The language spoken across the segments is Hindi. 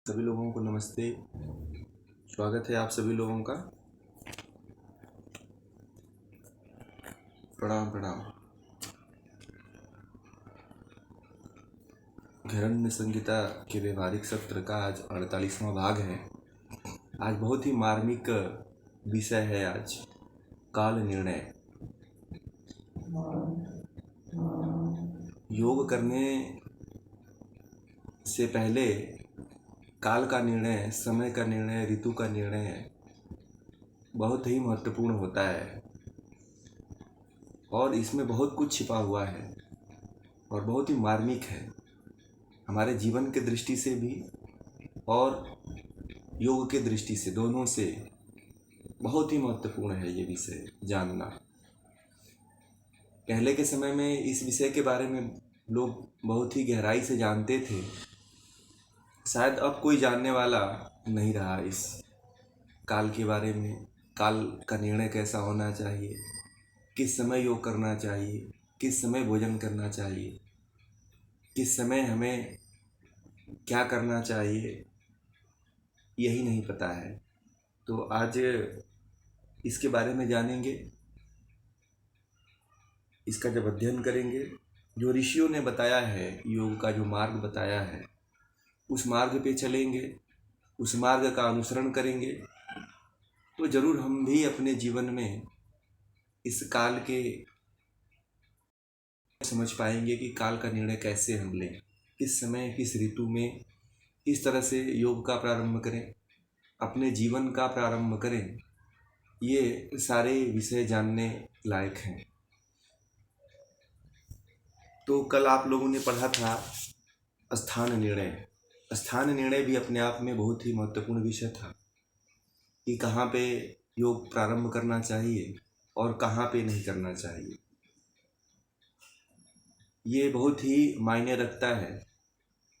सभी लोगों को नमस्ते। स्वागत है आप सभी लोगों का। प्रणाम प्रणाम। घरण्य संहिता के व्यवहारिक सत्र का आज 48वां भाग है। आज बहुत ही मार्मिक विषय है। आज काल निर्णय। योग करने से पहले काल का निर्णय, समय का निर्णय, ऋतु का निर्णय बहुत ही महत्वपूर्ण होता है और इसमें बहुत कुछ छिपा हुआ है और बहुत ही मार्मिक है हमारे जीवन के दृष्टि से भी और योग के दृष्टि से, दोनों से बहुत ही महत्वपूर्ण है ये विषय जानना। पहले के समय में इस विषय के बारे में लोग बहुत ही गहराई से जानते थे। शायद अब कोई जानने वाला नहीं रहा इस काल के बारे में। काल का निर्णय कैसा होना चाहिए, किस समय योग करना चाहिए, किस समय भोजन करना चाहिए, किस समय हमें क्या करना चाहिए, यही नहीं पता है। तो आज इसके बारे में जानेंगे, इसका जब अध्ययन करेंगे, जो ऋषियों ने बताया है, योग का जो मार्ग बताया है, उस मार्ग पे चलेंगे, उस मार्ग का अनुसरण करेंगे, तो जरूर हम भी अपने जीवन में इस काल के समझ पाएंगे कि काल का निर्णय कैसे हम लें, किस समय, किस ऋतु में, किस तरह से योग का प्रारंभ करें, अपने जीवन का प्रारंभ करें। ये सारे विषय जानने लायक हैं। तो कल आप लोगों ने पढ़ा था स्थान निर्णय। स्थान निर्णय भी अपने आप में बहुत ही महत्वपूर्ण विषय था कि कहाँ पे योग प्रारंभ करना चाहिए और कहाँ पे नहीं करना चाहिए। ये बहुत ही मायने रखता है।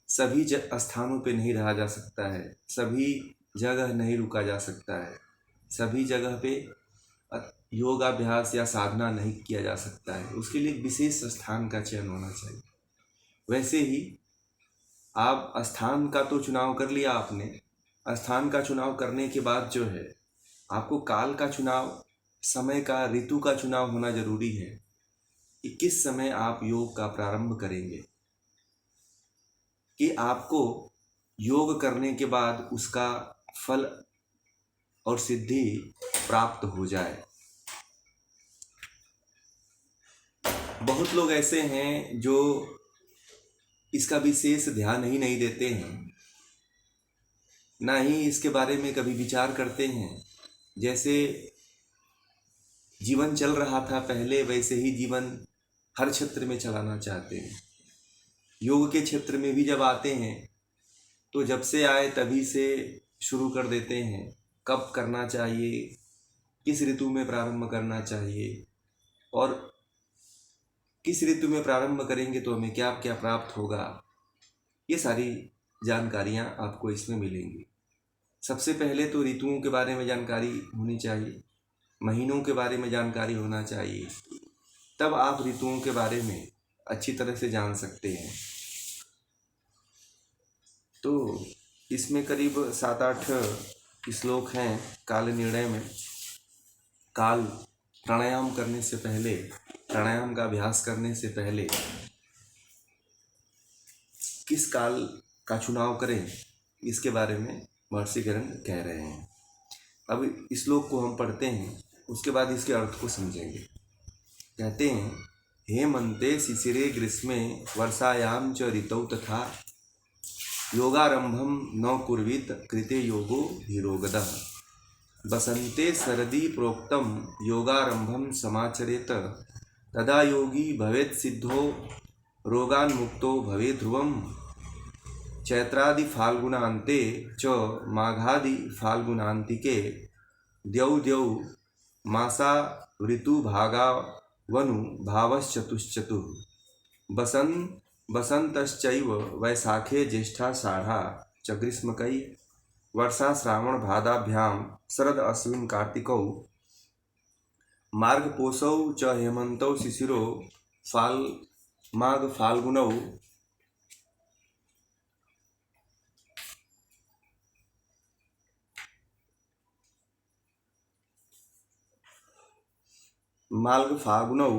सभी स्थानों पे नहीं रहा जा सकता है, सभी जगह नहीं रुका जा सकता है, सभी जगह पे योगाभ्यास या साधना नहीं किया जा सकता है। उसके लिए एक विशेष स्थान का चयन होना चाहिए। वैसे ही आप स्थान का तो चुनाव कर लिया आपने। स्थान का चुनाव करने के बाद जो है, आपको काल का चुनाव, समय का, ऋतु का चुनाव होना जरूरी है कि किस समय आप योग का प्रारंभ करेंगे, कि आपको योग करने के बाद उसका फल और सिद्धि प्राप्त हो जाए। बहुत लोग ऐसे हैं जो इसका विशेष ध्यान ही नहीं देते हैं, ना ही इसके बारे में कभी विचार करते हैं। जैसे जीवन चल रहा था पहले, वैसे ही जीवन हर क्षेत्र में चलाना चाहते हैं। योग के क्षेत्र में भी जब आते हैं तो जब से आए तभी से शुरू कर देते हैं। कब करना चाहिए, किस ऋतु में प्रारंभ करना चाहिए और किस ऋतु में प्रारंभ करेंगे तो हमें क्या क्या प्राप्त होगा, ये सारी जानकारियाँ आपको इसमें मिलेंगी। सबसे पहले तो ऋतुओं के बारे में जानकारी होनी चाहिए, महीनों के बारे में जानकारी होना चाहिए, तब आप ऋतुओं के बारे में अच्छी तरह से जान सकते हैं। तो इसमें करीब 7-8 श्लोक हैं काल निर्णय में। काल प्राणायाम करने से पहले, प्राणायाम का अभ्यास करने से पहले किस काल का चुनाव करें, इसके बारे में महर्षि गरुड़ कह रहे हैं। अब इस श्लोक को हम पढ़ते हैं, उसके बाद इसके अर्थ को समझेंगे। कहते हैं, हेमंते शिशिरे ग्रीष्मे वर्षायाम च ऋतौ तथा योगारंभम न कुर्वीत कृते योगो हीरोगदः बसंते सरदि प्रोक्तम योगारंभम समाचरेत तदा योगी भवेत् सिद्धो रोगान्मुक्तो भवे ध्रुवम चैत्रादि फाल्गुनान्ते च माघादि फाल्गुनान्तिके द्यौ द्यौ मासा ऋतुभागा वनु भावश्चतुश्चतुः बसंतश्चैव वैशाखे ज्येष्ठाषाढ़ा च ग्रीष्मकै वर्षा श्रावण भादाभ्यां शरद अश्विन कार्तिकौ मार्गपोषौ च हेमंतौ शिशिरो माघ फाल्गुनौ मार्गफाल्गुनौ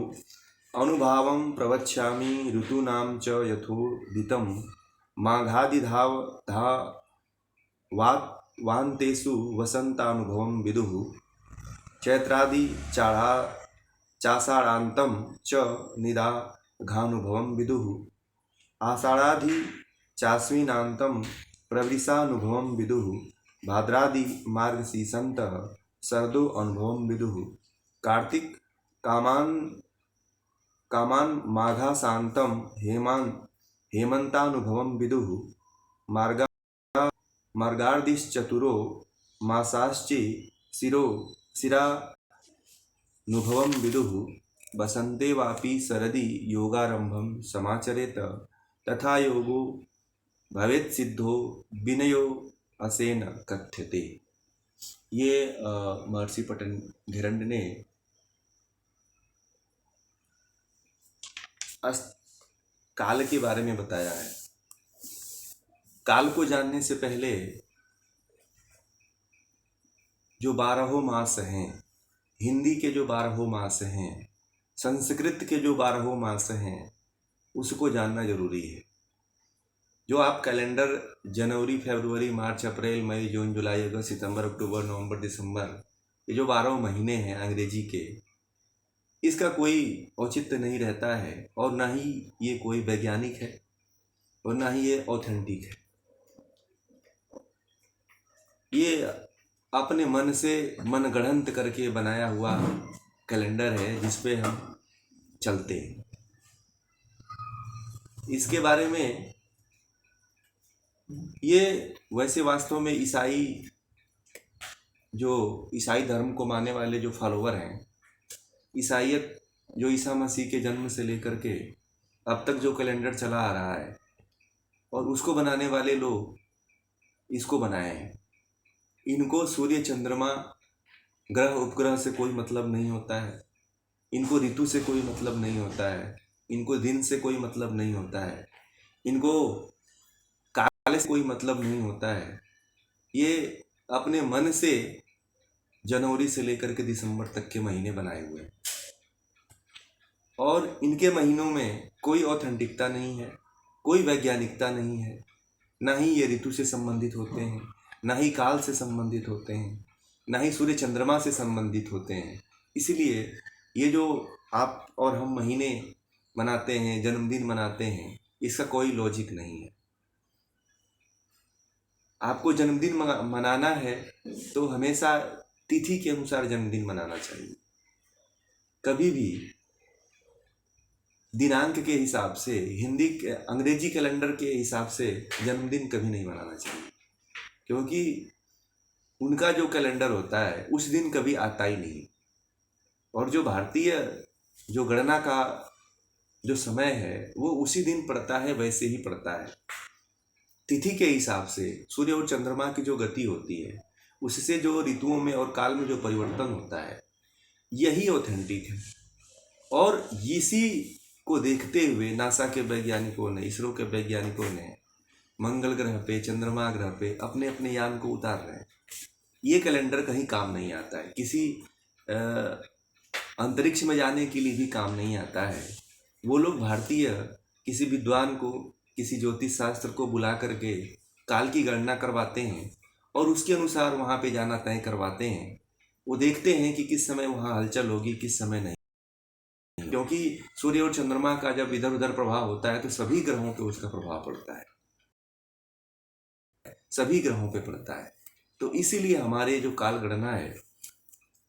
अनुभावं प्रवक्ष्यामि ऋतूनां च यथोदितं माघादिधावान्तेषु वसन्तानुभवं विदुः चैत्रादि चाषाढान्तं च निदाघानुभवं विदुः आषाढ़ादि चाश्विनान्तं प्रवृषानुभवं विदुः भाद्रादि मार्गशीर्षन्तः शरदो अनुभवं विदुः कार्तिक कामान माघाशान्तं हेमन्तानुभवं विदुः मार्गार्धिश्चतुरो मासाश्च शिरानुभवं विदुः वसन्ते वापि शरदि योगारंभं समाचरेत तथा योगो भवेत् सिद्धो विनयो असेन कथ्यते। ये महर्षि पतंजलि ने काल के बारे में बताया है। काल को जानने से पहले जो 12 मास हैं, हिंदी के जो 12 मास हैं, संस्कृत के जो 12 मास हैं, उसको जानना जरूरी है। जो आप कैलेंडर जनवरी, फरवरी, मार्च, अप्रैल, मई, जून, जुलाई, अगस्त, सितंबर, अक्टूबर, नवंबर, दिसंबर, ये जो 12 महीने हैं अंग्रेजी के, इसका कोई औचित्य नहीं रहता है और ना ही ये कोई वैज्ञानिक है और ना ही ये ऑथेंटिक है। ये अपने मन से मनगढ़ंत करके बनाया हुआ कैलेंडर है जिस पे हम चलते हैं। इसके बारे में ये वैसे वास्तव में ईसाई धर्म को मानने वाले जो फॉलोवर हैं, ईसाईयत जो ईसा मसीह के जन्म से लेकर के अब तक जो कैलेंडर चला आ रहा है, और उसको बनाने वाले लोग इसको बनाए हैं। इनको सूर्य, चंद्रमा, ग्रह, उपग्रह से कोई मतलब नहीं होता है। इनको ऋतु से कोई मतलब नहीं होता है। इनको दिन से कोई मतलब नहीं होता है। इनको काल से कोई मतलब नहीं होता है। ये अपने मन से जनवरी से लेकर के दिसंबर तक के महीने बनाए हुए हैं और इनके महीनों में कोई ऑथेंटिकता नहीं है, कोई वैज्ञानिकता नहीं है। ना ही ये ऋतु से संबंधित होते हैं, ना ही काल से संबंधित होते हैं, ना ही सूर्य चंद्रमा से संबंधित होते हैं। इसलिए ये जो आप और हम महीने मनाते हैं, जन्मदिन मनाते हैं, इसका कोई लॉजिक नहीं है। आपको जन्मदिन मनाना है तो हमेशा तिथि के अनुसार जन्मदिन मनाना चाहिए। कभी भी दिनांक के हिसाब से, अंग्रेजी कैलेंडर के हिसाब से जन्मदिन कभी नहीं मनाना चाहिए, क्योंकि उनका जो कैलेंडर होता है उस दिन कभी आता ही नहीं। और जो भारतीय जो गणना का जो समय है वो उसी दिन पड़ता है, वैसे ही पड़ता है। तिथि के हिसाब से सूर्य और चंद्रमा की जो गति होती है, उससे जो ऋतुओं में और काल में जो परिवर्तन होता है, यही ऑथेंटिक है। और इसी को देखते हुए नासा के वैज्ञानिकों ने, इसरो के वैज्ञानिकों ने मंगल ग्रह पे, चंद्रमा ग्रह पे अपने अपने यान को उतार रहे हैं। ये कैलेंडर कहीं काम नहीं आता है, किसी अंतरिक्ष में जाने के लिए भी काम नहीं आता है। वो लोग भारतीय किसी विद्वान को, किसी ज्योतिष शास्त्र को बुला करके काल की गणना करवाते हैं और उसके अनुसार वहाँ पे जाना तय करवाते हैं। वो देखते हैं कि किस समय वहाँ हलचल होगी, किस समय नहीं, क्योंकि सूर्य और चंद्रमा का जब इधर उधर प्रभाव होता है तो सभी ग्रहों पे उसका प्रभाव पड़ता है, सभी ग्रहों पे पड़ता है। तो इसीलिए हमारे जो काल गणना है,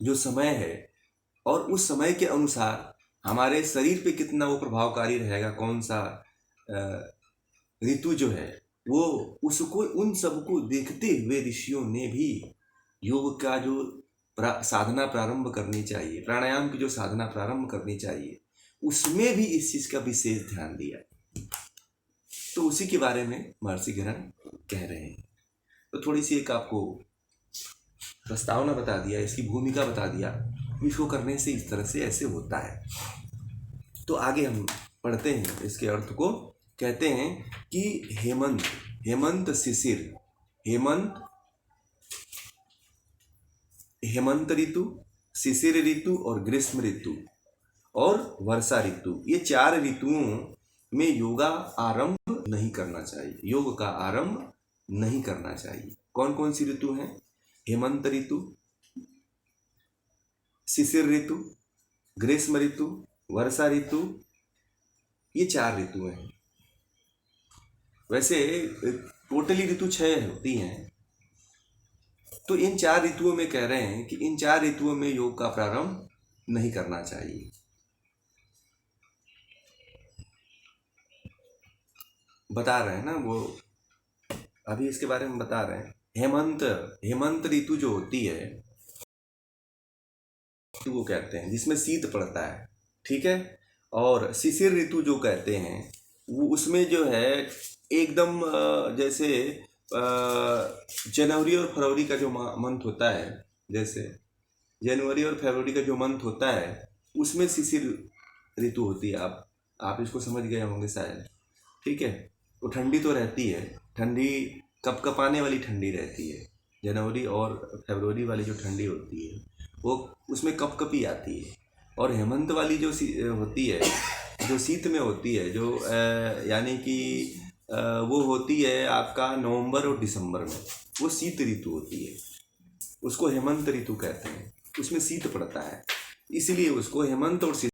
जो समय है, और उस समय के अनुसार हमारे शरीर पे कितना वो प्रभावकारी रहेगा, कौन सा ऋतु जो है वो, उसको, उन सबको देखते हुए ऋषियों ने भी योग का जो साधना प्रारंभ करनी चाहिए, प्राणायाम की जो साधना प्रारंभ करनी चाहिए, उसमें भी इस चीज का विशेष ध्यान दिया। तो उसी के बारे में महर्षि गहन कह रहे हैं। तो थोड़ी सी एक आपको प्रस्तावना बता दिया, इसकी भूमिका बता दिया, इसको करने से इस तरह से ऐसे होता है। तो आगे हम पढ़ते हैं इसके अर्थ को। कहते हैं कि हेमंत शिशिर, हेमंत ऋतु, शिशिर ऋतु और ग्रीष्म ऋतु, और वर्षा ऋतु, ये 4 ऋतुओं में योगा आरंभ नहीं करना चाहिए, योग का आरंभ नहीं करना चाहिए। कौन कौन सी ऋतु हैं? हेमंत ऋतु, शिशिर ऋतु, ग्रीष्म ऋतु, वर्षा ऋतु, ये 4 ऋतुएं हैं। वैसे टोटली ऋतु 6 होती हैं, तो इन 4 ऋतुओं में कह रहे हैं कि इन 4 ऋतुओं में योग का प्रारंभ नहीं करना चाहिए। बता रहे हैं ना वो, अभी इसके बारे में बता रहे हैं। हेमंत ऋतु जो होती है ऋतु वो कहते हैं जिसमें शीत पड़ता है, ठीक है। और शिशिर ऋतु जो कहते हैं वो उसमें जो है एकदम जैसे जनवरी और फरवरी का जो मंथ होता है, जैसे जनवरी और फरवरी का जो मंथ होता है उसमें शिशिर ऋतु होती है। आप इसको समझ गए होंगे शायद, ठीक है। तो ठंडी तो रहती है, ठंडी कपकपाने वाली ठंडी रहती है। जनवरी और फरवरी वाली जो ठंडी होती है वो उसमें कपकपी आती है। और हेमंत वाली जो होती है, जो शीत में होती है, जो यानी कि वो होती है आपका नवंबर और दिसंबर में, वो शीत ऋतु होती है, उसको हेमंत ऋतु कहते हैं। उसमें शीत पड़ता है, इसलिए उसको हेमंत और शीत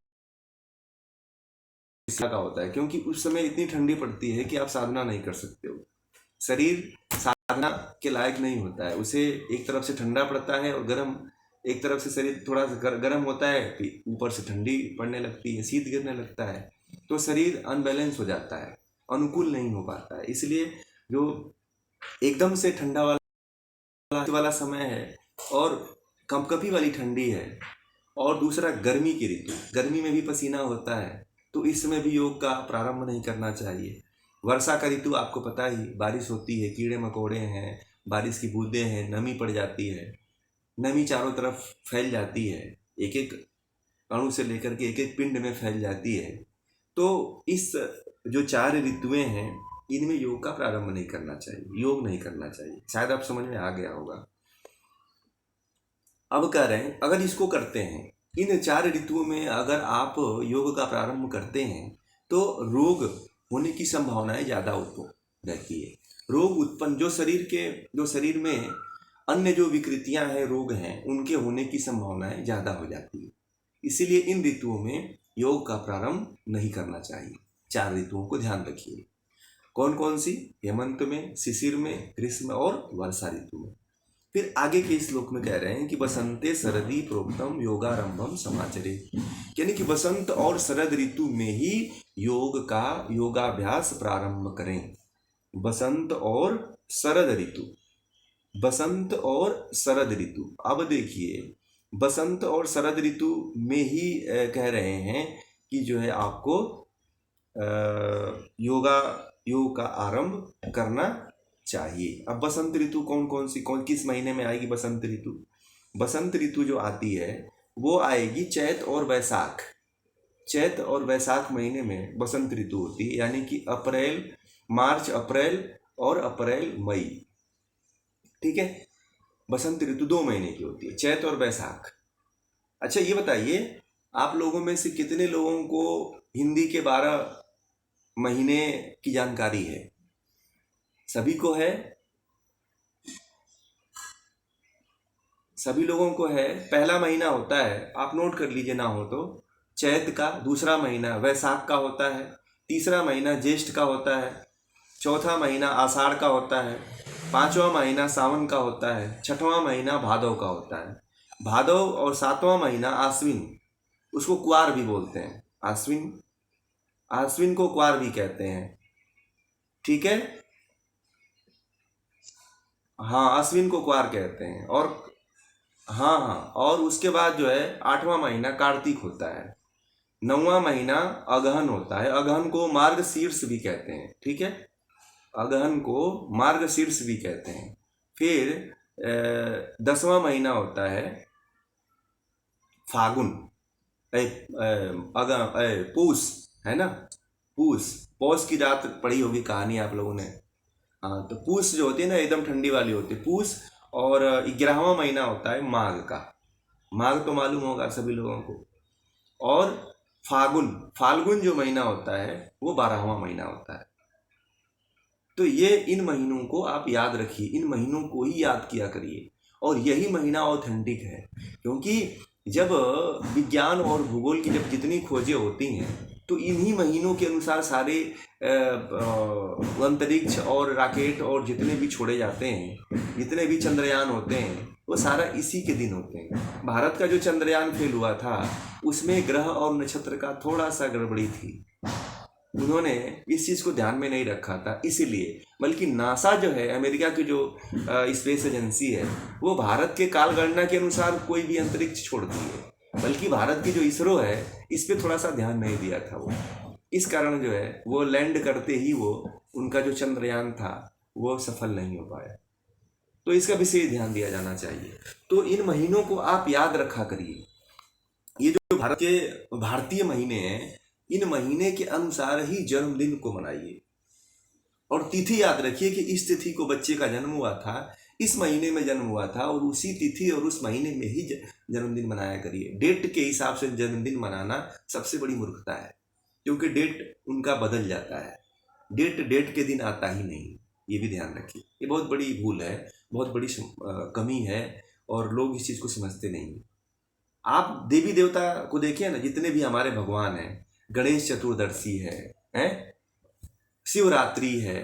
का होता है, क्योंकि उस समय इतनी ठंडी पड़ती है कि आप साधना नहीं कर सकते हो। शरीर साधना के लायक नहीं होता है, उसे एक तरफ से ठंडा पड़ता है और गर्म, एक तरफ से शरीर थोड़ा सा गर्म होता है, फिर ऊपर से ठंडी पड़ने लगती है, शीत गिरने लगता है, तो शरीर अनबैलेंस हो जाता है, अनुकूल नहीं हो पाता है। इसलिए जो एकदम से ठंडा वाला समय है और कंपकपी वाली ठंडी है, और दूसरा गर्मी की ऋतु, गर्मी में भी पसीना होता है, तो इस समय भी योग का प्रारंभ नहीं करना चाहिए। वर्षा का ऋतु आपको पता ही, बारिश होती है, कीड़े मकोड़े हैं, बारिश की बूंदें हैं, नमी पड़ जाती है, नमी चारों तरफ फैल जाती है, एक एक अणु से लेकर के एक एक पिंड में फैल जाती है। तो इस जो 4 ऋतुएं हैं इनमें योग का प्रारंभ नहीं करना चाहिए, योग नहीं करना चाहिए। शायद आप समझ में आ गया होगा। अब कह रहे हैं अगर इसको करते हैं, इन 4 ऋतुओं में अगर आप योग का प्रारंभ करते हैं तो रोग होने की संभावनाएं ज़्यादा उत्पन्न रहती है। रोग उत्पन्न जो शरीर में अन्य जो विकृतियां हैं, रोग हैं, उनके होने की संभावनाएं ज़्यादा हो जाती है। इसीलिए इन ऋतुओं में योग का प्रारंभ नहीं करना चाहिए। 4 ऋतुओं को ध्यान रखिए। कौन कौन सी? हेमंत में, शिशिर में, ग्रीष्म और वर्षा ऋतु में। फिर आगे के श्लोक में कह रहे हैं कि बसंते शरदी प्रोक्तम योगारंभम समाचरे, यानी कि बसंत और शरद ऋतु में ही योग का योगाभ्यास प्रारंभ करें। बसंत और शरद ऋतु, बसंत और शरद ऋतु। अब देखिए बसंत और शरद ऋतु में ही कह रहे हैं कि जो है आपको योग का आरंभ करना चाहिए। अब बसंत ऋतु किस महीने में आएगी? बसंत ऋतु जो आती है वो आएगी चैत और वैशाख। चैत और वैशाख महीने में बसंत ऋतु होती है, यानी कि मार्च अप्रैल और अप्रैल मई, ठीक है। बसंत ऋतु 2 महीने की होती है, चैत और वैशाख। अच्छा ये बताइए, आप लोगों में से कितने लोगों को हिंदी के 12 महीने की जानकारी है? सभी को है? सभी लोगों को है। पहला महीना होता है, आप नोट कर लीजिए ना हो तो, चैत का। दूसरा महीना वैशाख का होता है। तीसरा महीना ज्येष्ठ का होता है। चौथा महीना आषाढ़ का होता है। 5वां महीना सावन का होता है। 6वां महीना भादव का होता है। भादव और 7वां महीना आश्विन, उसको कुआर भी बोलते हैं। आश्विन को कुआर भी कहते हैं, ठीक है। हाँ, आश्विन को कुआर कहते हैं। और हाँ, और उसके बाद जो है 8वां महीना कार्तिक होता है। 9वां महीना अगहन होता है। अगहन को मार्गशीर्ष भी कहते हैं, ठीक है। अगहन को मार्गशीर्ष भी कहते हैं। फिर 10वां महीना होता है फागुन, पूस, है ना। पौष की रात पढ़ी होगी कहानी आप लोगों ने। हाँ, तो पूस जो होती है ना, एकदम ठंडी वाली होती है पूस। और 11वां महीना होता है माघ का। माघ तो मालूम होगा सभी लोगों को। और फागुन, फाल्गुन जो महीना होता है वो 12वां महीना होता है। तो ये इन महीनों को आप याद रखिए, इन महीनों को ही याद किया करिए, और यही महीना ऑथेंटिक है। क्योंकि जब विज्ञान और भूगोल की जब जितनी खोजें होती हैं तो इन्हीं महीनों के अनुसार सारे अंतरिक्ष और रॉकेट और जितने भी छोड़े जाते हैं, जितने भी चंद्रयान होते हैं, वो सारा इसी के दिन होते हैं। भारत का जो चंद्रयान फेल हुआ था उसमें ग्रह और नक्षत्र का थोड़ा सा गड़बड़ी थी, उन्होंने इस चीज़ को ध्यान में नहीं रखा था, इसीलिए। बल्कि नासा जो है, अमेरिका की जो स्पेस एजेंसी है, वो भारत के कालगणना के अनुसार कोई भी अंतरिक्ष छोड़ती है, बल्कि भारत की जो इसरो है इस पे थोड़ा सा ध्यान नहीं दिया था वो। इस कारण जो है वो लैंड करते ही वो उनका जो चंद्रयान था वो सफल नहीं हो पाया। तो इसका विशेष ध्यान दिया जाना चाहिए। तो इन महीनों को आप याद रखा करिए। ये जो भारत के भारतीय महीने हैं, इन महीने के अनुसार ही जन्मदिन को मनाइए, और तिथि याद रखिए कि इस तिथि को बच्चे का जन्म हुआ था, इस महीने में जन्म हुआ था, और उसी तिथि और उस महीने में ही जन्मदिन मनाया करिए। डेट के हिसाब से जन्मदिन मनाना सबसे बड़ी मूर्खता है, क्योंकि डेट उनका बदल जाता है, डेट के दिन आता ही नहीं। ये भी ध्यान रखिए, ये बहुत बड़ी भूल है, बहुत बड़ी कमी है, और लोग इस चीज़ को समझते नहीं। आप देवी देवता को देखिए ना, जितने भी हमारे भगवान हैं, गणेश चतुर्दशी है, शिवरात्रि है,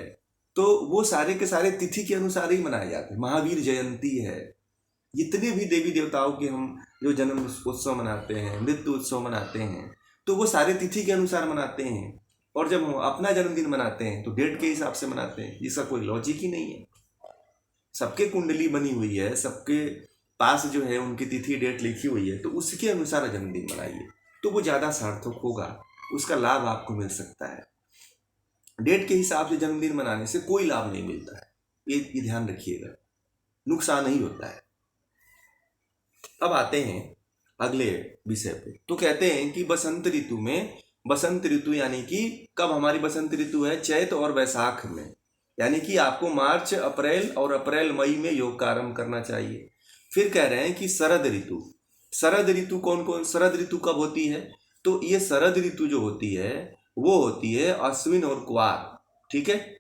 तो वो सारे के सारे तिथि के अनुसार ही मनाए जाते हैं। महावीर जयंती है, जितने भी देवी देवताओं के हम जो जन्म उत्सव मनाते हैं, मृत्यु उत्सव मनाते हैं, तो वो सारे तिथि के अनुसार मनाते हैं। और जब हम अपना जन्मदिन मनाते हैं तो डेट के हिसाब से मनाते हैं, जिसका कोई लॉजिक ही नहीं है। सबके कुंडली बनी हुई है, सबके पास जो है उनकी तिथि डेट लिखी हुई है, तो उसके अनुसार जन्मदिन मनाइए, तो वो ज़्यादा सार्थक होगा, उसका लाभ आपको मिल सकता है। डेट के हिसाब से जन्मदिन मनाने से कोई लाभ नहीं मिलता है, ये ध्यान रखिएगा, नुकसान ही होता है। अब आते हैं अगले विषय पे। तो कहते हैं कि बसंत ऋतु में, बसंत ऋतु यानी कि कब हमारी बसंत ऋतु है? चैत और वैशाख में, यानी कि आपको मार्च अप्रैल और अप्रैल मई में योग का आरंभ करना चाहिए। फिर कह रहे हैं कि शरद ऋतु, शरद ऋतु कौन कौन, शरद ऋतु कब होती है? तो ये शरद ऋतु जो होती है वो होती है अश्विन और कुआर, ठीक है।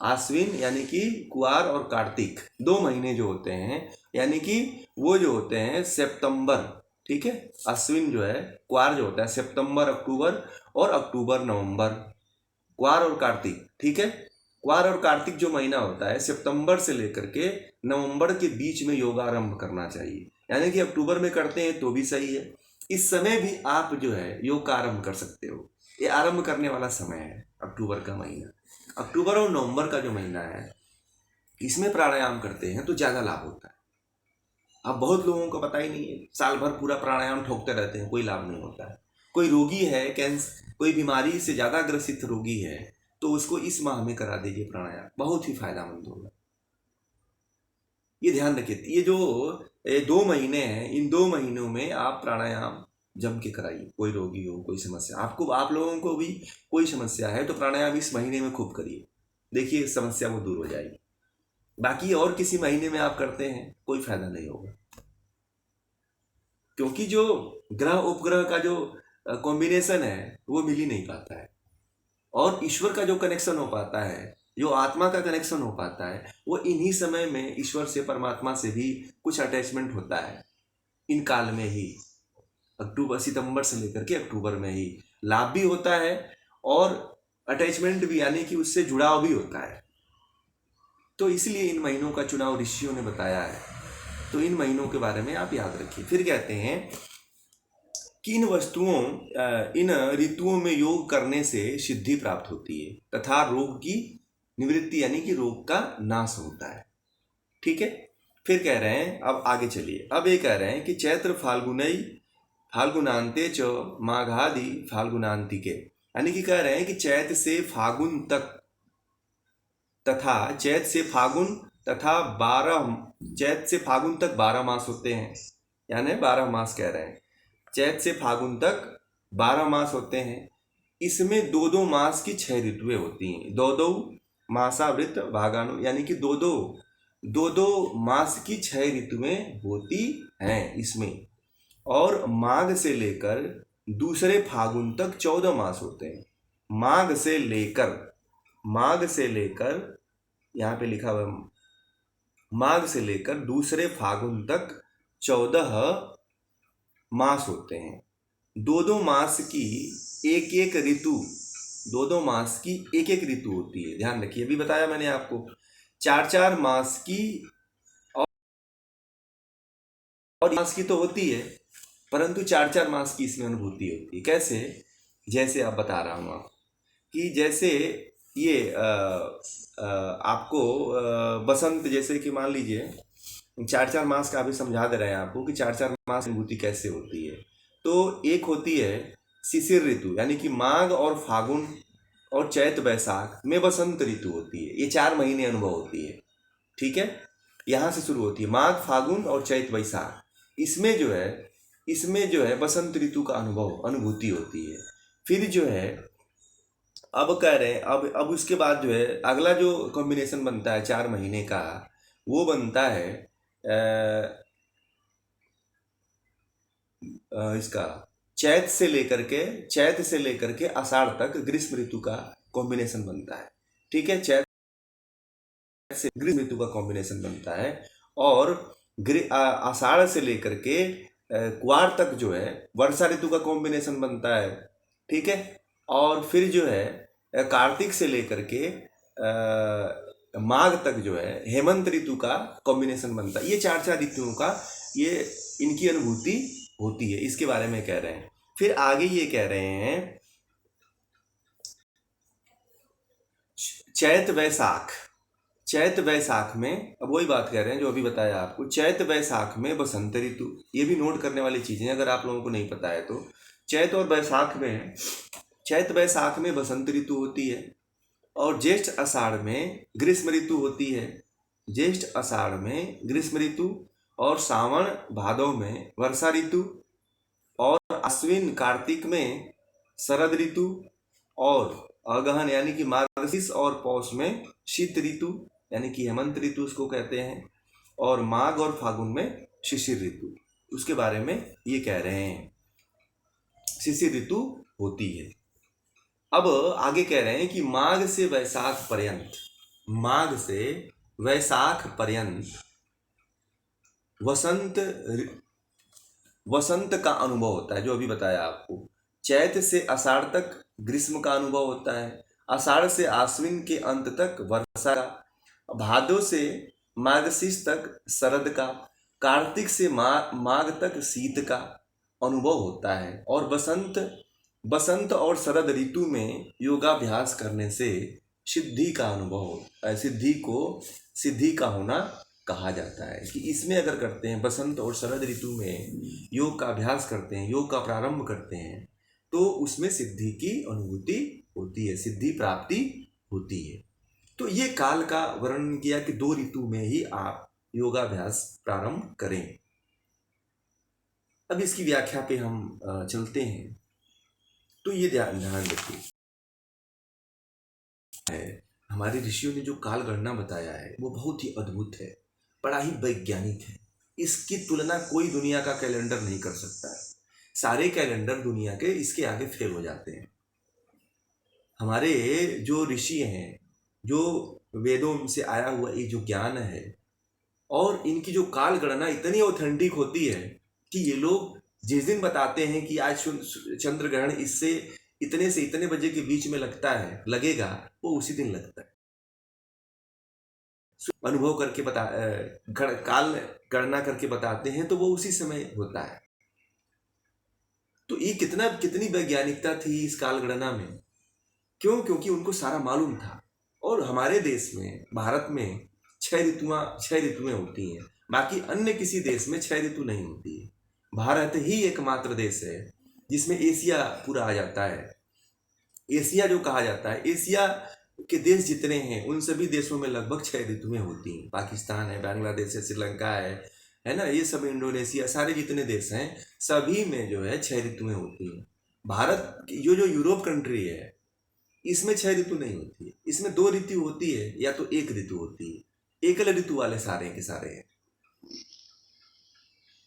आश्विन यानी कि कुआर और कार्तिक, 2 महीने जो होते हैं, यानी कि वो जो होते हैं सितंबर, ठीक है। अश्विन जो है, कुआर जो होता है सितंबर अक्टूबर, और अक्टूबर नवंबर, कुआर और कार्तिक, ठीक है। कुआर और कार्तिक जो महीना होता है, सितंबर से लेकर के नवंबर के बीच में योग आरंभ करना चाहिए। यानी कि अक्टूबर में करते हैं तो भी सही है, इस समय भी आप जो है योग का आरंभ कर सकते हो। ये आरंभ करने वाला समय है अक्टूबर का महीना। अक्टूबर और नवंबर का जो महीना है, इसमें प्राणायाम करते हैं तो ज़्यादा लाभ होता है। अब बहुत लोगों को पता ही नहीं है, साल भर पूरा प्राणायाम ठोकते रहते हैं, कोई लाभ नहीं होता है। कोई रोगी है, कैंसर, कोई बीमारी से ज़्यादा ग्रसित रोगी है, तो उसको इस माह में करा दीजिए प्राणायाम, बहुत ही फायदेमंद होगा। ये ध्यान रखिए, ये जो 2 महीने हैं, इन 2 महीनों में आप प्राणायाम जम के कराइए। कोई रोगी हो, कोई समस्या आपको, आप लोगों को भी कोई समस्या है तो प्राणायाम इस महीने में खूब करिए, देखिए समस्या वो दूर हो जाएगी। बाकी और किसी महीने में आप करते हैं कोई फायदा नहीं होगा, क्योंकि जो ग्रह उपग्रह का जो कॉम्बिनेशन है वो मिल ही नहीं पाता है, और ईश्वर का जो कनेक्शन हो पाता है, जो आत्मा का कनेक्शन हो पाता है, वो इन्हीं समय में ईश्वर से, परमात्मा से भी कुछ अटैचमेंट होता है। इन काल में ही, अक्टूबर, सितंबर से लेकर के अक्टूबर में ही लाभ भी होता है और अटैचमेंट भी, यानी कि उससे जुड़ाव भी होता है। तो इसलिए इन महीनों का चुनाव ऋषियों ने बताया है, तो इन महीनों के बारे में आप याद रखिए। फिर कहते हैं कि इन ऋतुओं में योग करने से सिद्धि प्राप्त होती है तथा रोग की निवृत्ति, यानी कि रोग का नाश होता है, ठीक है। फिर कह रहे हैं, अब आगे चलिए, अब ये कह रहे हैं कि चैत्र फाल्गुनांते च माघादि फाल्गुनांतिके, यानी कि कह रहे हैं कि चैत से फागुन तक तथा चैत से फागुन तक 12 मास होते हैं, यानी 12 मास कह रहे हैं। चैत से फागुन तक 12 मास होते हैं। इसमें 2-2 मास की 6 ऋतुएं होती हैं। 2-2 मासावृत भागानु, यानी कि 2-2 मास की 6 ऋतुएं होती हैं इसमें। और माघ से लेकर दूसरे फागुन तक 14 मास होते हैं। माघ से लेकर यहाँ पे लिखा हुआ है, माघ से लेकर दूसरे फागुन तक 14 मास होते हैं। दो दो मास की एक एक ऋतु, दो दो मास की एक एक ऋतु होती है। ध्यान रखिए, अभी बताया मैंने आपको, चार चार मास की और मास की तो होती है, परंतु चार चार मास की इसमें अनुभूति होती है। कैसे? जैसे आप बता रहा हूँ आप कि जैसे ये आपको बसंत, जैसे कि मान लीजिए चार चार मास का अभी समझा दे रहे हैं आपको कि चार चार मास की अनुभूति कैसे होती है। तो एक होती है शिशिर ऋतु, यानी कि माघ और फागुन और चैत वैशाख में बसंत ऋतु होती है। ये 4 महीने अनुभव होती है। ठीक है, यहाँ से शुरू होती है माघ फागुन और चैत वैशाख। इसमें जो है बसंत ऋतु का अनुभूति होती है। फिर जो है अब कह रहे हैं, अब उसके बाद जो है अगला जो कॉम्बिनेशन बनता है 4 महीने का, वो बनता है इसका चैत से लेकर के आषाढ़ तक ग्रीष्म ऋतु का कॉम्बिनेशन बनता है। ठीक है, चैत से ग्रीष्म ऋतु का कॉम्बिनेशन बनता है। और आषाढ़ से लेकर के क्वार तक जो है वर्षा ऋतु का कॉम्बिनेशन बनता है। ठीक है, और फिर जो है कार्तिक से लेकर के माघ तक जो है हेमंत ऋतु का कॉम्बिनेशन बनता है। ये चार चार ऋतुओं का ये इनकी अनुभूति होती है, इसके बारे में कह रहे हैं। फिर आगे ये कह रहे हैं चैत वैशाख में, अब वही बात कह रहे हैं जो अभी बताया आपको, चैत वैशाख में बसंत ऋतु। ये भी नोट करने वाली चीजें, अगर आप लोगों को नहीं पता है तो चैत वैशाख में बसंत ऋतु होती है। और ज्येष्ठ आषाढ़ में ग्रीष्म ऋतु होती है। ज्येष्ठ आषाढ़ में ग्रीष्म ऋतु, और सावन भादव में वर्षा ऋतु, और अश्विन कार्तिक में शरद ऋतु, और अगहन यानी कि मार्गशीर्ष और पौष में शीत ऋतु यानी कि हेमंत ऋतु उसको कहते हैं, और माघ और फागुन में शिशिर ऋतु। उसके बारे में ये कह रहे हैं, शिशिर ऋतु होती है। अब आगे कह रहे हैं कि माघ से वैशाख पर्यंत वसंत का अनुभव होता है, जो अभी बताया आपको। चैत से आषाढ़ तक ग्रीष्म का अनुभव होता है, आषाढ़ से आश्विन के अंत तक वर्षा का, भादो से मार्गशीर्ष तक शरद का, कार्तिक से माघ तक शीत का अनुभव होता है। और बसंत और शरद ऋतु में योगाभ्यास करने से सिद्धि का अनुभव, सिद्धि का होना कहा जाता है। कि इसमें अगर करते हैं, बसंत और शरद ऋतु में योग का अभ्यास करते हैं, योग का प्रारंभ करते हैं, तो उसमें सिद्धि की अनुभूति होती है, सिद्धि प्राप्ति होती है। तो ये काल का वर्णन किया कि 2 ऋतु में ही आप योगाभ्यास प्रारंभ करें। अब इसकी व्याख्या पे हम चलते हैं। तो ये ध्यान रखिए, हमारे ऋषियों ने जो काल गणना बताया है वो बहुत ही अद्भुत है, बड़ा ही वैज्ञानिक है। इसकी तुलना कोई दुनिया का कैलेंडर नहीं कर सकता है। सारे कैलेंडर दुनिया के इसके आगे फेल हो जाते हैं। हमारे जो ऋषि हैं, जो वेदों से आया हुआ ये जो ज्ञान है, और इनकी जो काल गणना इतनी ऑथेंटिक होती है कि ये लोग जिस दिन बताते हैं कि आज चंद्र ग्रहण इससे इतने से इतने बजे के बीच में लगेगा, वो उसी दिन लगता है। अनुभव करके काल गणना करके बताते हैं तो वो उसी समय होता है। तो ये कितनी वैज्ञानिकता थी इस काल गणना में। क्यों? क्योंकि उनको सारा मालूम था। और हमारे देश में, भारत में 6 ऋतुएं होती हैं। बाकी अन्य किसी देश में 6 ऋतु नहीं होती है। भारत ही एकमात्र देश है जिसमें एशिया पूरा आ जाता है। एशिया जो कहा जाता है, एशिया के देश जितने हैं उन सभी देशों में लगभग 6 ऋतुएं होती हैं। पाकिस्तान है, बांग्लादेश है, श्रीलंका है ना, ये सब, इंडोनेशिया, सारे जितने देश हैं सभी में जो है 6 ऋतुएं होती हैं। भारत जो यूरोप कंट्री है इसमें 6 ऋतु नहीं होती है। इसमें 2 ऋतु होती है या तो 1 ऋतु होती है। एकल ऋतु वाले सारे के सारे हैं।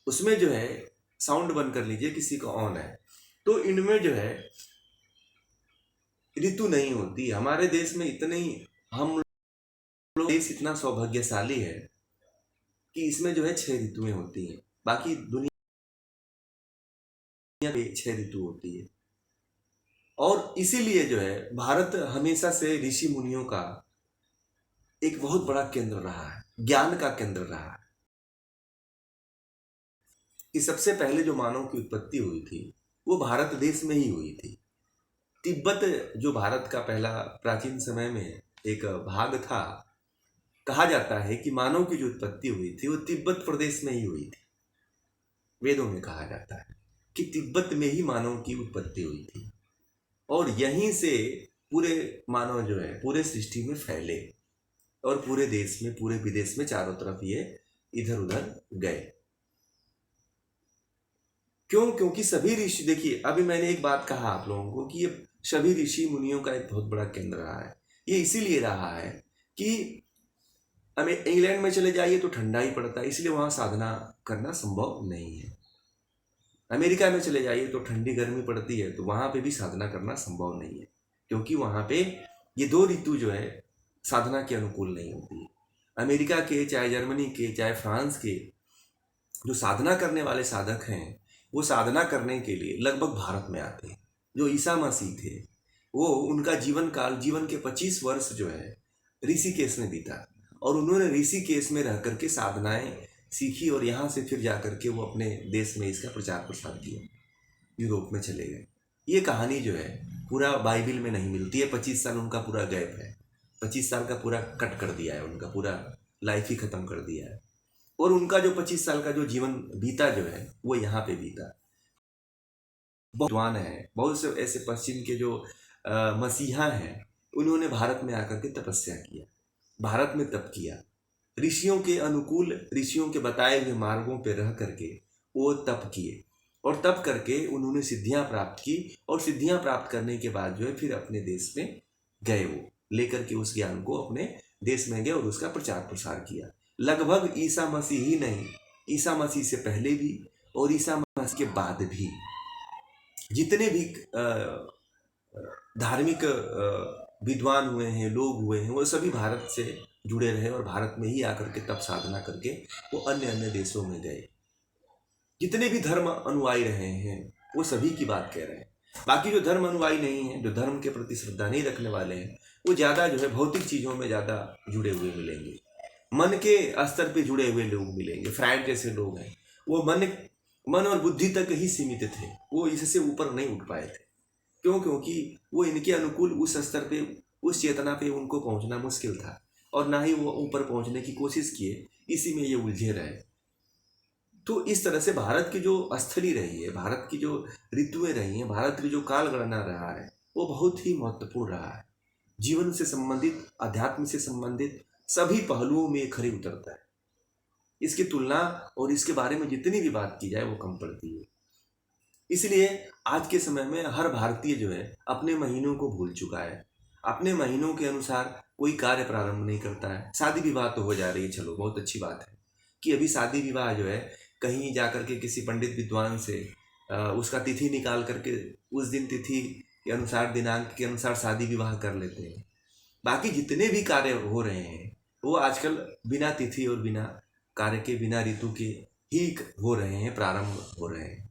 उसमें जो है, साउंड बंद कर लीजिए, किसी का ऑन है। तो इनमें जो है ऋतु नहीं होती। हमारे देश में इतने ही हम लोग देश इतना सौभाग्यशाली है कि इसमें जो है 6 ऋतुएं होती हैं। बाकी दुनिया में 6 ऋतु होती है। और इसीलिए जो है भारत हमेशा से ऋषि मुनियों का एक बहुत बड़ा केंद्र रहा है, ज्ञान का केंद्र रहा है। कि सबसे पहले जो मानव की उत्पत्ति हुई थी वो भारत देश में ही हुई थी। तिब्बत जो भारत का पहला प्राचीन समय में एक भाग था, कहा जाता है कि मानव की जो उत्पत्ति हुई थी वो तिब्बत प्रदेश में ही हुई थी। वेदों में कहा जाता है कि तिब्बत में ही मानव की उत्पत्ति हुई थी और यहीं से पूरे मानव जो है पूरे सृष्टि में फैले और पूरे देश में पूरे विदेश में चारों तरफ ये इधर उधर गए। क्यों? क्योंकि सभी ऋषि, देखिए अभी मैंने एक बात कहा आप लोगों को कि ये सभी ऋषि मुनियों का एक बहुत बड़ा केंद्र रहा है। ये इसीलिए रहा है कि हमें इंग्लैंड में चले जाइए तो ठंडा ही पड़ता है, इसलिए वहाँ साधना करना संभव नहीं है। अमेरिका में चले जाइए तो ठंडी गर्मी पड़ती है, तो वहाँ पे भी साधना करना संभव नहीं है, क्योंकि वहाँ पे ये 2 ऋतु जो है साधना के अनुकूल नहीं होती है। अमेरिका के, चाहे जर्मनी के, चाहे फ्रांस के जो साधना करने वाले साधक हैं, वो साधना करने के लिए लगभग भारत में आते हैं। जो ईसा मसीह थे, वो उनका जीवन काल, जीवन के 25 वर्ष जो है ऋषिकेश में बीता और उन्होंने ऋषिकेश में रह करके साधनाएं सीखी और यहाँ से फिर जा करके वो अपने देश में इसका प्रचार प्रसार किया, यूरोप में चले गए। ये कहानी जो है पूरा बाइबिल में नहीं मिलती है। 25 साल उनका पूरा गैप है, 25 साल का पूरा कट कर दिया है, उनका पूरा लाइफ ही खत्म कर दिया है। और उनका जो 25 साल का जो जीवन बीता जो है वो यहाँ पे बीता। बहुत विद्वान है, बहुत से ऐसे पश्चिम के जो मसीहा हैं, उन्होंने भारत में आकर के तपस्या किया, भारत में तप किया, ऋषियों के अनुकूल, ऋषियों के बताए हुए मार्गों पे रह करके वो तप किए और तप करके उन्होंने सिद्धियां प्राप्त की और सिद्धियां प्राप्त करने के बाद जो है फिर अपने देश में गए, वो लेकर के उस ज्ञान को अपने देश में गए और उसका प्रचार प्रसार किया। लगभग ईसा मसीह ही नहीं, ईसा मसीह से पहले भी और ईसा मसीह के बाद भी जितने भी धार्मिक विद्वान हुए हैं, लोग हुए हैं, वो सभी भारत से जुड़े रहे और भारत में ही आकर के तप साधना करके वो अन्य अन्य देशों में गए। जितने भी धर्म अनुयायी रहे हैं वो सभी की बात कह रहे हैं। बाकी जो धर्म अनुयायी नहीं है, जो धर्म के प्रति श्रद्धा नहीं रखने वाले हैं, वो ज़्यादा जो है भौतिक चीज़ों में ज़्यादा जुड़े हुए मिलेंगे, मन के स्तर पे जुड़े हुए लोग मिलेंगे। फ्रायड जैसे लोग हैं, वो मन और बुद्धि तक ही सीमित थे, वो इससे ऊपर नहीं उठ पाए थे। क्यों? क्योंकि वो इनके अनुकूल उस स्तर पे, उस चेतना पे उनको पहुंचना मुश्किल था और ना ही वो ऊपर पहुंचने की कोशिश किए, इसी में ये उलझे रहे। तो इस तरह से भारत की जो स्थली रही है, भारत की जो ऋतुएं रही हैं, भारत की जो काल गणना रहा है, वो बहुत ही महत्वपूर्ण रहा है। जीवन से संबंधित, अध्यात्म से संबंधित सभी पहलुओं में खरे उतरता है। इसकी तुलना और इसके बारे में जितनी भी बात की जाए वो कम पड़ती है। इसलिए आज के समय में हर भारतीय जो है अपने महीनों को भूल चुका है, अपने महीनों के अनुसार कोई कार्य प्रारंभ नहीं करता है। शादी विवाह तो हो जा रही है, चलो बहुत अच्छी बात है कि अभी शादी विवाह जो है कहीं जाकर के किसी पंडित विद्वान से उसका तिथि निकाल करके उस दिन तिथि के अनुसार, दिनांक के अनुसार शादी विवाह कर लेते हैं। बाकी जितने भी कार्य हो रहे हैं वो आजकल बिना तिथि और बिना कार्य के, बिना ऋतु के ही हो रहे हैं, प्रारंभ हो रहे हैं,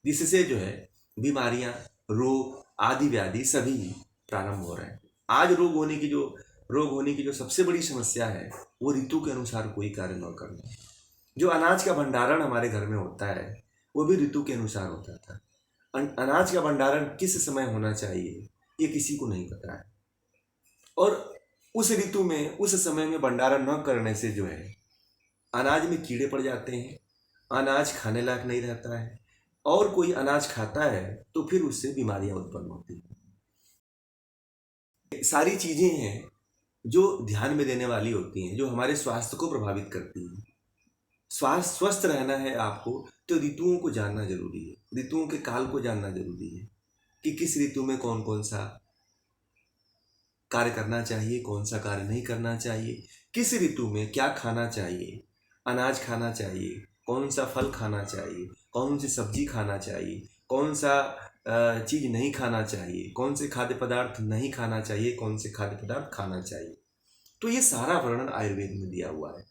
जिससे जो है बीमारियां, रोग आदि व्याधि सभी प्रारंभ हो रहे हैं। आज रोग होने की जो सबसे बड़ी समस्या है वो ऋतु के अनुसार कोई कार्य न करना। जो अनाज का भंडारण हमारे घर में होता है वो भी ऋतु के अनुसार होता था। अनाज का भंडारण किस समय होना चाहिए ये किसी को नहीं पता है, और उस ऋतु में, उस समय में भंडारण न करने से जो है अनाज में कीड़े पड़ जाते हैं, अनाज खाने लायक नहीं रहता है, और कोई अनाज खाता है तो फिर उससे बीमारियां उत्पन्न होती हैं। सारी चीजें हैं जो ध्यान में देने वाली होती हैं, जो हमारे स्वास्थ्य को प्रभावित करती हैं। स्वस्थ रहना है आपको तो ऋतुओं को जानना जरूरी है, ऋतुओं के काल को जानना जरूरी है कि किस ऋतु में कौन कौन सा कार्य करना चाहिए, कौन सा कार्य नहीं करना चाहिए, किस ऋतु में क्या खाना चाहिए, अनाज खाना चाहिए, कौन सा फल खाना चाहिए, कौन सी सब्जी खाना चाहिए, कौन सा चीज़ नहीं खाना चाहिए, कौन से खाद्य पदार्थ नहीं खाना चाहिए, कौन से खाद्य पदार्थ खाना चाहिए। तो ये सारा वर्णन आयुर्वेद में दिया हुआ है।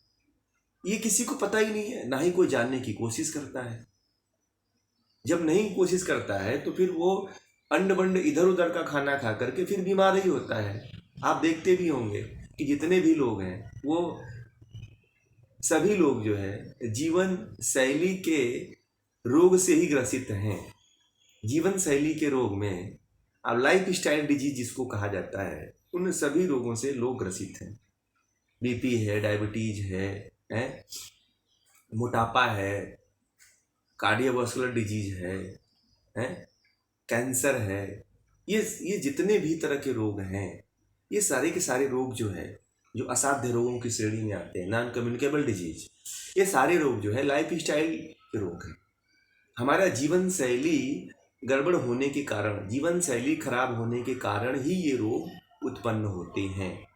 ये किसी को पता ही नहीं है, ना ही कोई जानने की कोशिश करता है। जब नहीं कोशिश करता है तो फिर वो अंड बंड इधर उधर का खाना खा करके फिर बीमार ही होता है। आप देखते भी होंगे कि जितने भी लोग हैं वो सभी लोग जो है जीवन शैली के रोग से ही ग्रसित हैं। जीवन शैली के रोग में, अब लाइफ स्टाइल डिजीज जिसको कहा जाता है, उन सभी रोगों से लोग ग्रसित हैं। बीपी है, डायबिटीज है, मोटापा है, कार्डियोवास्कुलर डिजीज है, कैंसर है। ये जितने भी तरह के रोग हैं, ये सारे के सारे रोग जो है, जो असाध्य रोगों की श्रेणी में आते हैं, नॉन कम्युनिकेबल डिजीज, ये सारे रोग जो है लाइफ स्टाइल के रोग हैं। हमारा जीवन शैली गड़बड़ होने के कारण, जीवन शैली खराब होने के कारण ही ये रोग उत्पन्न होते हैं।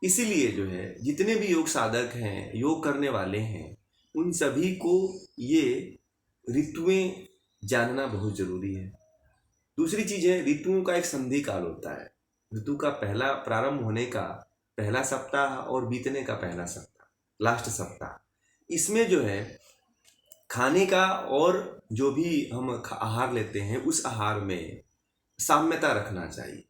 इसीलिए जो है जितने भी योग साधक हैं, योग करने वाले हैं, उन सभी को ये ऋतुएं जानना बहुत जरूरी है। दूसरी चीज है, ऋतुओं का एक संधि काल होता है। ऋतु का पहला प्रारंभ होने का पहला सप्ताह और बीतने का पहला सप्ताह, लास्ट सप्ताह, इसमें जो है खाने का और जो भी हम आहार लेते हैं उस आहार में साम्यता रखना चाहिए,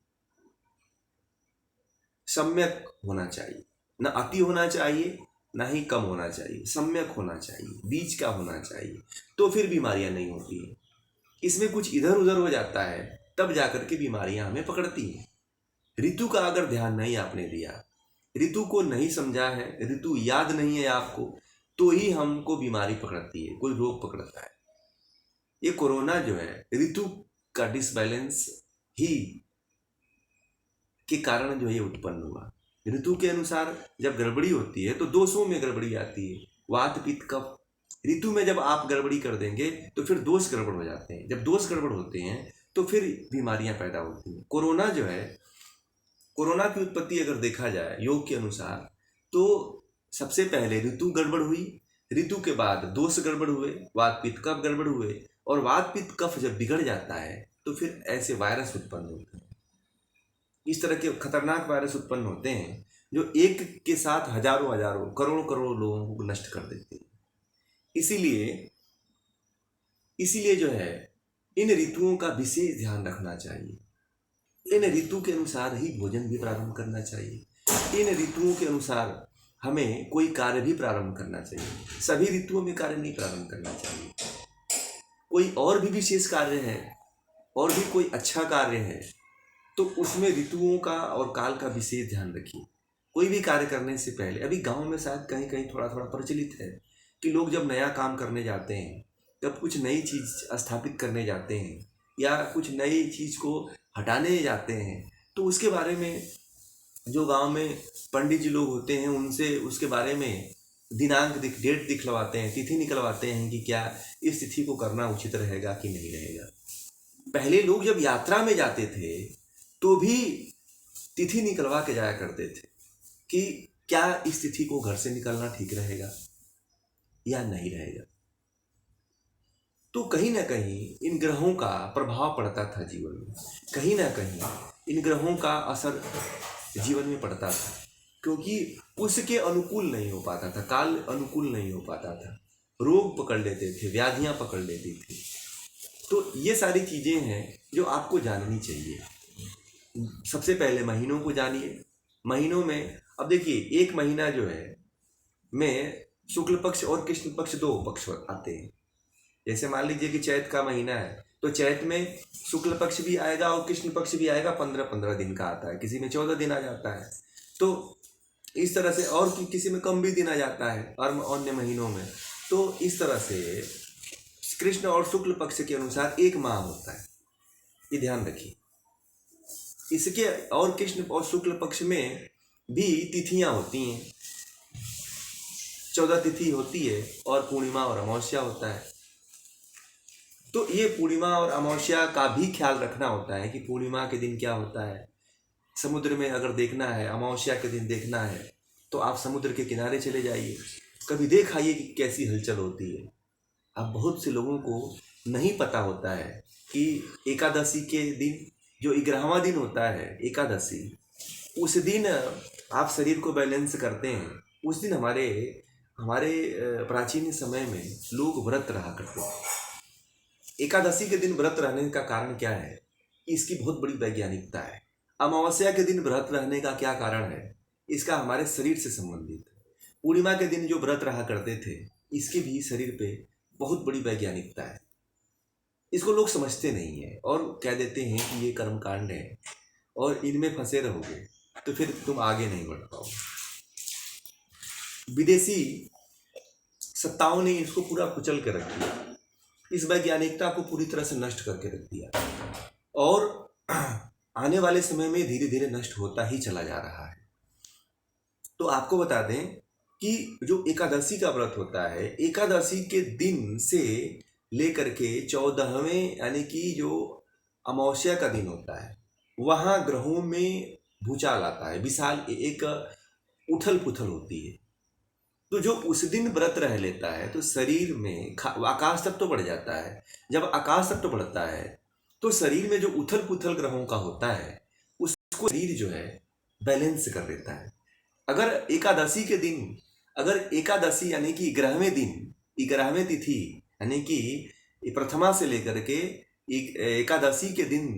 सम्यक होना चाहिए। न अति होना चाहिए, ना ही कम होना चाहिए, सम्यक होना चाहिए, बीच का होना चाहिए। तो फिर बीमारियां नहीं होती है। इसमें कुछ इधर उधर हो जाता है तब जाकर के बीमारियां हमें पकड़ती हैं। ऋतु का अगर ध्यान नहीं आपने दिया, ऋतु को नहीं समझा है, ऋतु याद नहीं है आपको, तो ही हमको बीमारी पकड़ती है, कोई रोग पकड़ता है। ये कोरोना जो है ऋतु का डिसबैलेंस ही के कारण जो है उत्पन्न हुआ। ऋतु के अनुसार जब गड़बड़ी होती है तो दोषों में गड़बड़ी आती है, वात पित्त कफ। ऋतु में जब आप गड़बड़ी कर देंगे तो फिर दोष गड़बड़ हो जाते हैं। जब दोष गड़बड़ होते हैं तो फिर बीमारियां पैदा होती हैं। कोरोना जो है, कोरोना की उत्पत्ति अगर देखा जाए योग के अनुसार, तो सबसे पहले ऋतु गड़बड़ हुई, ऋतु के बाद दोष गड़बड़ हुए, वात पित्त कफ गड़बड़ हुए, और वात पित्त कफ जब बिगड़ जाता है तो फिर ऐसे वायरस उत्पन्न होते हैं। इस तरह के खतरनाक वायरस उत्पन्न होते हैं जो एक के साथ हजारों हजारों करोड़ों करोड़ों लोगों को नष्ट कर देते हैं। इसीलिए जो है इन ऋतुओं का विशेष ध्यान रखना चाहिए। इन ऋतु के अनुसार ही भोजन भी प्रारंभ करना चाहिए। इन ऋतुओं के अनुसार हमें कोई कार्य भी प्रारंभ करना चाहिए। सभी ऋतुओं में कार्य नहीं प्रारंभ करना चाहिए। कोई और भी विशेष कार्य है और भी कोई अच्छा कार्य है तो उसमें ऋतुओं का और काल का विशेष ध्यान रखिए। कोई भी कार्य करने से पहले, अभी गांव में शायद कहीं कहीं थोड़ा थोड़ा प्रचलित है कि लोग जब नया काम करने जाते हैं, जब कुछ नई चीज़ स्थापित करने जाते हैं या कुछ नई चीज़ को हटाने जाते हैं, तो उसके बारे में जो गांव में पंडित जी लोग होते हैं उनसे उसके बारे में डेट दिखलवाते हैं, तिथि निकलवाते हैं कि क्या इस तिथि को करना उचित रहेगा कि नहीं रहेगा। पहले लोग जब यात्रा में जाते थे तो भी तिथि निकलवा के जाया करते थे कि क्या इस तिथि को घर से निकलना ठीक रहेगा या नहीं रहेगा। तो कहीं ना कहीं इन ग्रहों का प्रभाव पड़ता था जीवन में, कहीं ना कहीं इन ग्रहों का असर जीवन में पड़ता था, क्योंकि उसके अनुकूल नहीं हो पाता था, काल अनुकूल नहीं हो पाता था, रोग पकड़ लेते थे, व्याधियां पकड़ लेती थी। तो ये सारी चीजें हैं जो आपको जाननी चाहिए। सबसे पहले महीनों को जानिए। महीनों में अब देखिए, एक महीना जो है में शुक्ल पक्ष और कृष्ण पक्ष दो पक्ष आते हैं। जैसे मान लीजिए कि चैत का महीना है तो चैत में शुक्ल पक्ष भी आएगा और कृष्ण पक्ष भी आएगा, 15-15 दिन का आता है, किसी में 14 दिन आ जाता है। तो इस तरह से, और किसी में कम भी दिन आ जाता है और अन्य महीनों में। तो इस तरह से कृष्ण और शुक्ल पक्ष के अनुसार एक माह होता है, ये ध्यान रखिए। इसके और कृष्ण और शुक्ल पक्ष में भी तिथियां होती हैं, 14 तिथि होती है और पूर्णिमा और अमावस्या होता है। तो ये पूर्णिमा और अमावस्या का भी ख्याल रखना होता है कि पूर्णिमा के दिन क्या होता है। समुद्र में अगर देखना है, अमावस्या के दिन देखना है, तो आप समुद्र के किनारे चले जाइए, कभी देख आइए कि कैसी हलचल होती है। अब बहुत से लोगों को नहीं पता होता है कि एकादशी के दिन जो 11वां दिन होता है एकादशी, उस दिन आप शरीर को बैलेंस करते हैं। उस दिन हमारे हमारे प्राचीन समय में लोग व्रत रहा करते थे। एकादशी के दिन व्रत रहने का कारण क्या है? इसकी बहुत बड़ी वैज्ञानिकता है। अमावस्या के दिन व्रत रहने का क्या कारण है? इसका हमारे शरीर से संबंधित है। पूर्णिमा के दिन जो व्रत रहा करते थे, इसके भी शरीर पे बहुत बड़ी वैज्ञानिकता है। इसको लोग समझते नहीं है और कह देते हैं कि ये कर्म कांड है और इनमें फंसे रहोगे तो फिर तुम आगे नहीं बढ़ पाओगे। विदेशी सत्ताओं ने इसको पूरा कुचल कर रख दिया, इस वैज्ञानिकता को पूरी तरह से नष्ट करके रख दिया और आने वाले समय में धीरे धीरे नष्ट होता ही चला जा रहा है। तो आपको बता दें कि जो एकादशी का व्रत होता है, एकादशी के दिन से लेकर के 14वें यानी कि जो अमावस्या का दिन होता है, वहाँ ग्रहों में भूचाल आता है, विशाल एक उथल पुथल होती है। तो जो उस दिन व्रत रह लेता है तो शरीर में आकाश तत्व तो बढ़ जाता है। जब आकाश तत्व तो बढ़ता है तो शरीर में जो उथल पुथल ग्रहों का होता है उसको शरीर जो है बैलेंस कर देता है। अगर एकादशी के दिन, अगर एकादशी यानी कि 11वें दिन, 11वें तिथि यानी कि प्रथमा से लेकर के एकादशी के दिन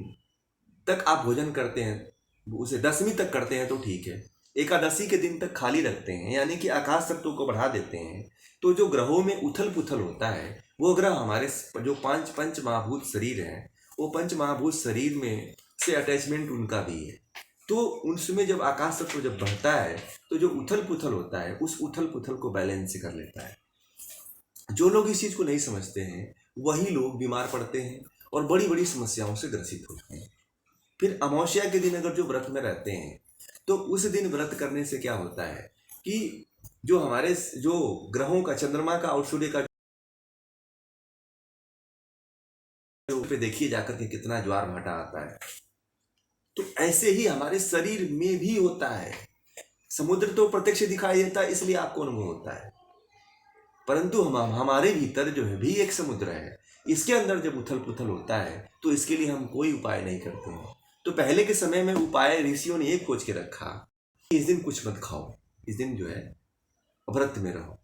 तक आप भोजन करते हैं, उसे 10वीं तक करते हैं तो ठीक है। एकादशी के दिन तक खाली रखते हैं यानी कि आकाश तत्व को बढ़ा देते हैं, तो जो ग्रहों में उथल पुथल होता है वो ग्रह हमारे जो पंच महाभूत शरीर हैं, वो पंच महाभूत शरीर में से अटैचमेंट उनका भी है। तो उसमें जब आकाश तत्व जब बढ़ता है तो जो उथल पुथल होता है उस उथल पुथल को बैलेंस कर लेता है। जो लोग इस चीज़ को नहीं समझते हैं वही लोग बीमार पड़ते हैं और बड़ी बड़ी समस्याओं से ग्रसित होते हैं। फिर अमावस्या के दिन अगर जो व्रत में रहते हैं तो उस दिन व्रत करने से क्या होता है कि जो हमारे जो ग्रहों का, चंद्रमा का और सूर्य का पे देखिए जाकर के कितना ज्वार भाटा आता है। तो ऐसे ही हमारे शरीर में भी होता है। समुद्र तो प्रत्यक्ष दिखाई देता है इसलिए आपको अनुभव होता है, परंतु हमारे भीतर जो है भी एक समुद्र है। इसके अंदर जब उथल पुथल होता है तो इसके लिए हम कोई उपाय नहीं करते हैं। तो पहले के समय में उपाय ऋषियों ने एक खोज के रखा कि इस दिन कुछ मत खाओ, इस दिन जो है व्रत में रहो,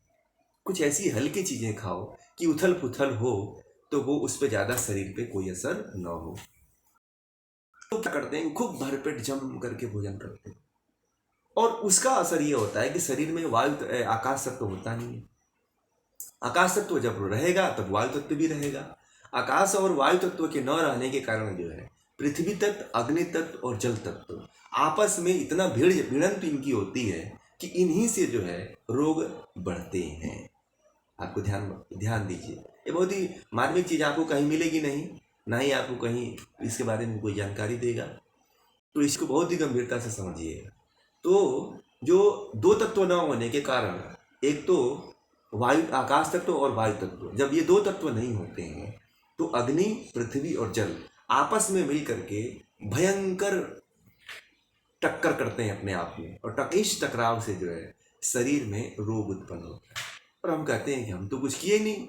कुछ ऐसी हल्की चीजें खाओ कि उथल पुथल हो तो वो उस पर ज्यादा शरीर पे कोई असर न हो। तो क्या करते हैं, खूब भरपेट जम करके भोजन करते हैं और उसका असर ये होता है कि शरीर में वायु आकाश तत्व होता नहीं है। आकाश तत्व जब रहेगा तब वायु तत्व भी रहेगा। आकाश और वायु तत्व के न रहने के कारण जो है पृथ्वी तत्व, अग्नि तत्व और जल तत्व आपस में इतना भिड़ंत इनकी होती है कि इन्हीं से जो है रोग बढ़ते हैं। आपको ध्यान दीजिए, ये बहुत ही मार्मिक चीज़ आपको कहीं मिलेगी नहीं, ना ही आपको कहीं इसके बारे में कोई जानकारी देगा। तो इसको बहुत ही गंभीरता से समझिएगा। तो जो दो तत्व न होने के कारण, एक तो वायु, आकाश तत्व और वायु तत्व, जब ये दो तत्व नहीं होते हैं तो अग्नि, पृथ्वी और जल आपस में मिल करके भयंकर टक्कर करते हैं अपने आप में, और इस टकराव से जो है शरीर में रोग उत्पन्न होता है। और हम कहते हैं कि हम तो कुछ किए नहीं,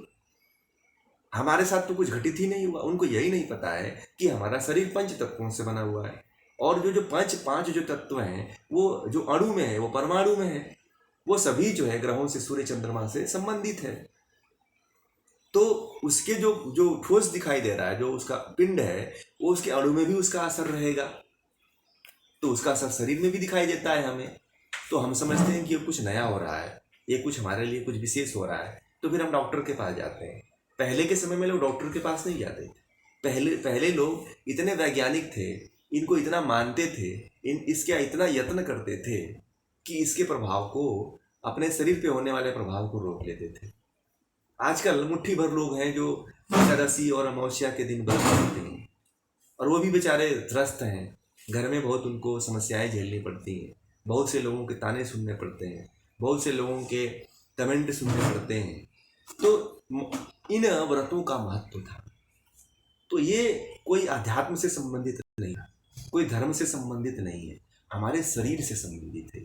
हमारे साथ तो कुछ घटित ही नहीं हुआ। उनको यही नहीं पता है कि हमारा शरीर पंच तत्वों से बना हुआ है और जो पांच जो तत्व हैं वो जो अणु में है, वो परमाणु में है, वो सभी जो है ग्रहों से, सूर्य चंद्रमा से संबंधित है। तो उसके जो ठोस दिखाई दे रहा है, जो उसका पिंड है, वो उसके अणु में भी उसका असर रहेगा, तो उसका असर शरीर में भी दिखाई देता है हमें। तो हम समझते हैं कि ये कुछ नया हो रहा है, ये कुछ हमारे लिए कुछ विशेष हो रहा है, तो फिर हम डॉक्टर के पास जाते हैं। पहले के समय में लोग डॉक्टर के पास नहीं जाते थे। पहले लोग इतने वैज्ञानिक थे, इनको इतना मानते थे, इसका इतना यत्न करते थे कि इसके प्रभाव को, अपने शरीर पे होने वाले प्रभाव को रोक लेते थे। आजकल मुट्ठी भर लोग हैं जो एकादशी और अमावस्या के दिन व्रत करते हैं और वो भी बेचारे त्रस्त हैं, घर में बहुत उनको समस्याएं झेलनी पड़ती हैं, बहुत से लोगों के ताने सुनने पड़ते हैं, बहुत से लोगों के कमेंट सुनने पड़ते हैं। तो इन व्रतों का महत्व था। तो ये कोई अध्यात्म से संबंधित नहीं है, कोई धर्म से संबंधित नहीं है, हमारे शरीर से संबंधित है,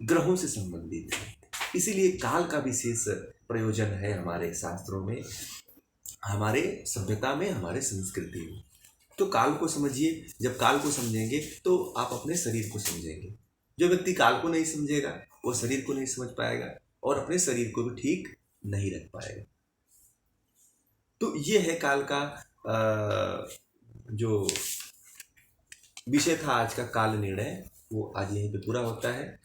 ग्रहों से संबंधित है। इसीलिए काल का विशेष प्रयोजन है हमारे शास्त्रों में। हमारे सभ्यता में, हमारे संस्कृति में। तो काल को समझिए, जब काल को समझेंगे तो आप अपने शरीर को समझेंगे। जो व्यक्ति काल को नहीं समझेगा वो शरीर को नहीं समझ पाएगा और अपने शरीर को भी ठीक नहीं रख पाएगा। तो ये है काल का जो विषय था आज का, काल निर्णय, वो आज यहीं पे पूरा होता है।